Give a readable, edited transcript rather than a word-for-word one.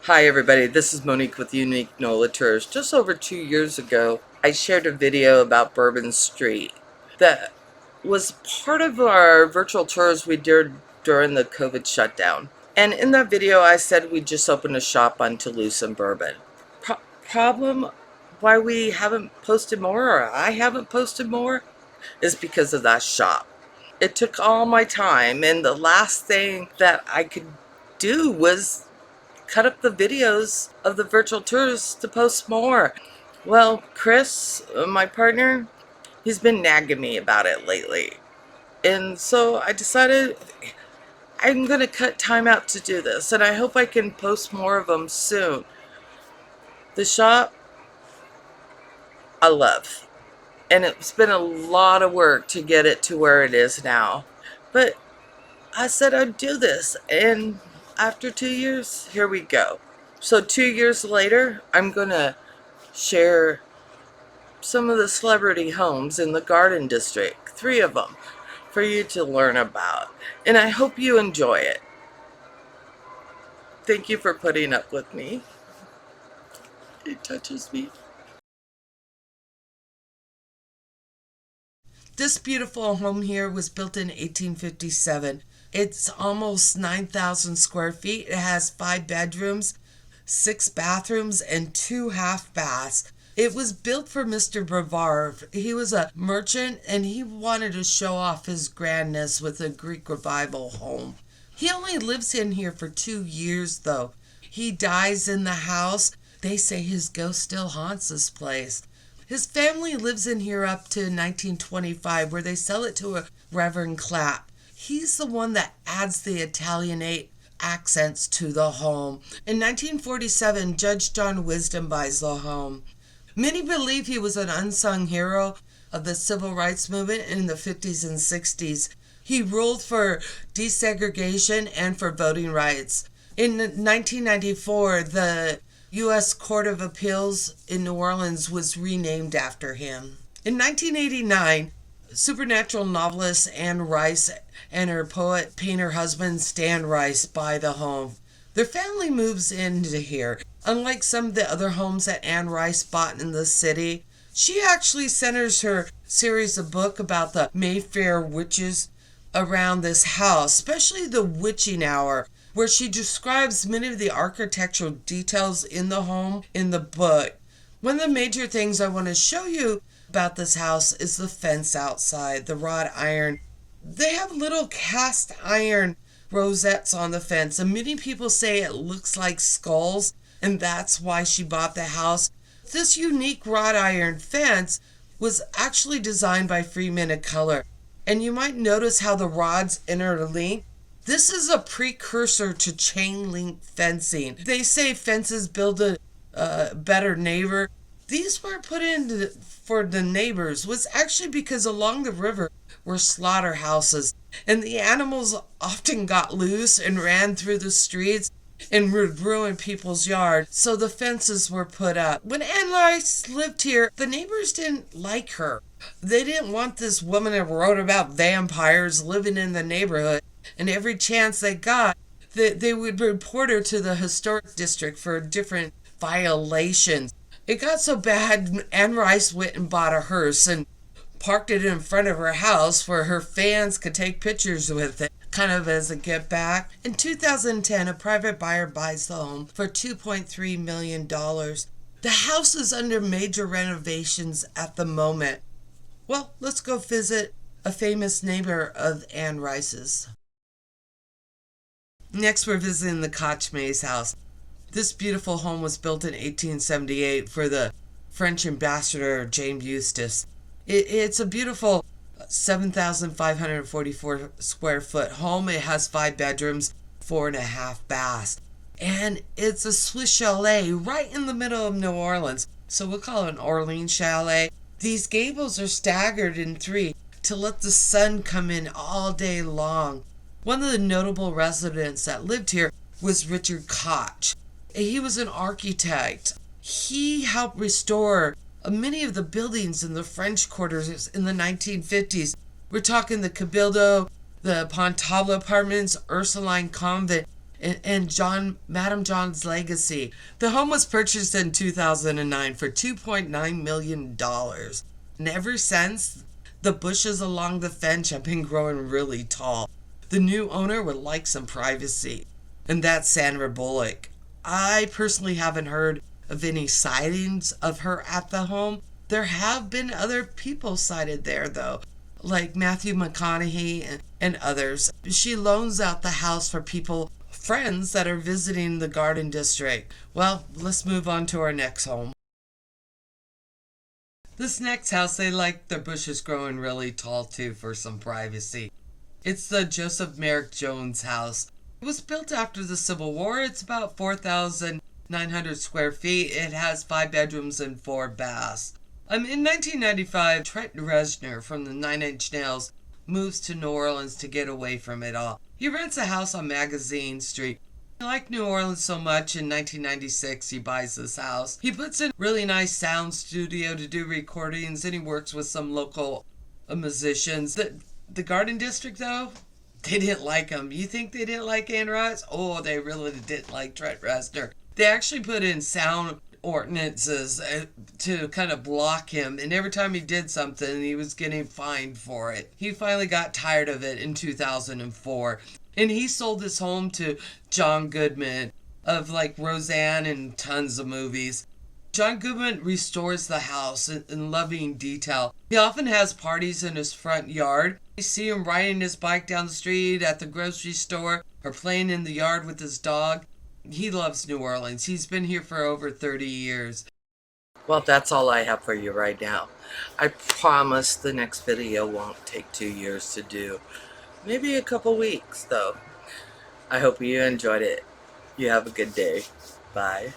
Hi everybody, this is Monique with Unique NOLA Tours. Just over 2 years ago, I shared a video about Bourbon Street that was part of our virtual tours we did during the COVID shutdown. And in that video, I said we just opened a shop on Toulouse and Bourbon. Problem why we haven't posted more, or I haven't posted more, is because of that shop. It took all my time, and the last thing that I could do was cut up the videos of the virtual tours to post more. Well, Chris, my partner, he's been nagging me about it lately. And so I decided I'm going to cut time out to do this, and I hope I can post more of them soon. The shop, I love. And it's been a lot of work to get it to where it is now. But I said I'd do this, and after 2 years, here we go. So 2 years later, I'm going to share some of the celebrity homes in the Garden District, 3 of them, for you to learn about. And I hope you enjoy it. Thank you for putting up with me. It touches me. This beautiful home here was built in 1857. It's almost 9,000 square feet. It has 5 bedrooms, 6 bathrooms, and 2 half baths. It was built for Mr. Brevard. He was a merchant and he wanted to show off his grandness with a Greek revival home. He only lives in here for 2 years though. He dies in the house. They say his ghost still haunts this place. His family lives in here up to 1925, where they sell it to a Brevard-Clapp. He's the one that adds the Italianate accents to the home. In 1947, Judge John Wisdom buys the home. Many believe he was an unsung hero of the civil rights movement in the 50s and 60s. He ruled for desegregation and for voting rights. In 1994, the U.S. Court of Appeals in New Orleans was renamed after him. In 1989, supernatural novelist Anne Rice and her poet-painter husband Stan Rice buy the home. Their family moves into here. Unlike some of the other homes that Anne Rice bought in the city, she actually centers her series of books about the Mayfair witches around this house, especially the witching hour, where she describes many of the architectural details in the home in the book. One of the major things I want to show you about this house is the fence outside, the wrought iron. They have little cast iron rosettes on the fence, and many people say it looks like skulls, and that's why she bought the house. This unique wrought iron fence was actually designed by Freeman of Color, and you might notice how the rods interlink. This is a precursor to chain link fencing. They say fences build a better neighbor. These were put in for the neighbors was actually because along the river were slaughterhouses, and the animals often got loose and ran through the streets and would ruin people's yards, so the fences were put up. When Anne Rice lived here, the neighbors didn't like her. They didn't want this woman that wrote about vampires living in the neighborhood, and every chance they got, they would report her to the historic district for different violations. It got so bad, Anne Rice went and bought a hearse and parked it in front of her house where her fans could take pictures with it, kind of as a get back. In 2010, a private buyer buys the home for $2.3 million. The house is under major renovations at the moment. Well, let's go visit a famous neighbor of Anne Rice's. Next, we're visiting the Koch-Mays House. This beautiful home was built in 1878 for the French Ambassador James Eustis. It's a beautiful 7,544 square foot home. It has 5 bedrooms, 4.5 baths. And it's a Swiss Chalet right in the middle of New Orleans. So we'll call it an Orleans Chalet. These gables are staggered in 3 to let the sun come in all day long. One of the notable residents that lived here was Richard Koch. He was an architect. He helped restore many of the buildings in the French quarters in the 1950s. We're talking the Cabildo, the Pontabla Apartments, Ursuline Convent, and Madam John's legacy. The home was purchased in 2009 for $2.9 million. And ever since, the bushes along the fence have been growing really tall. The new owner would like some privacy. And that's Sandra Bullock. I personally haven't heard of any sightings of her at the home. There have been other people sighted there, though, like Matthew McConaughey and others. She loans out the house for friends that are visiting the Garden District. Well, let's move on to our next home. This next house, they like their bushes growing really tall too for some privacy. It's the Joseph Merrick Jones house. It was built after the Civil War. It's about 4,900 square feet. It has 5 bedrooms and 4 baths. In 1995, Trent Reznor from the Nine Inch Nails moves to New Orleans to get away from it all. He rents a house on Magazine Street. He liked New Orleans so much, in 1996 he buys this house. He puts in a really nice sound studio to do recordings, and he works with some local musicians. The Garden District, though, they didn't like him. You think they didn't like Anne Rice? Oh, they really didn't like Trent Reznor. They actually put in sound ordinances to kind of block him, and every time he did something, he was getting fined for it. He finally got tired of it in 2004, and he sold his home to John Goodman of like Roseanne and tons of movies. John Goodman restores the house in loving detail. He often has parties in his front yard. You see him riding his bike down the street, at the grocery store, or playing in the yard with his dog. He loves New Orleans. He's been here for over 30 years. Well, that's all I have for you right now. I promise the next video won't take 2 years to do. Maybe a couple weeks, though. I hope you enjoyed it. You have a good day. Bye.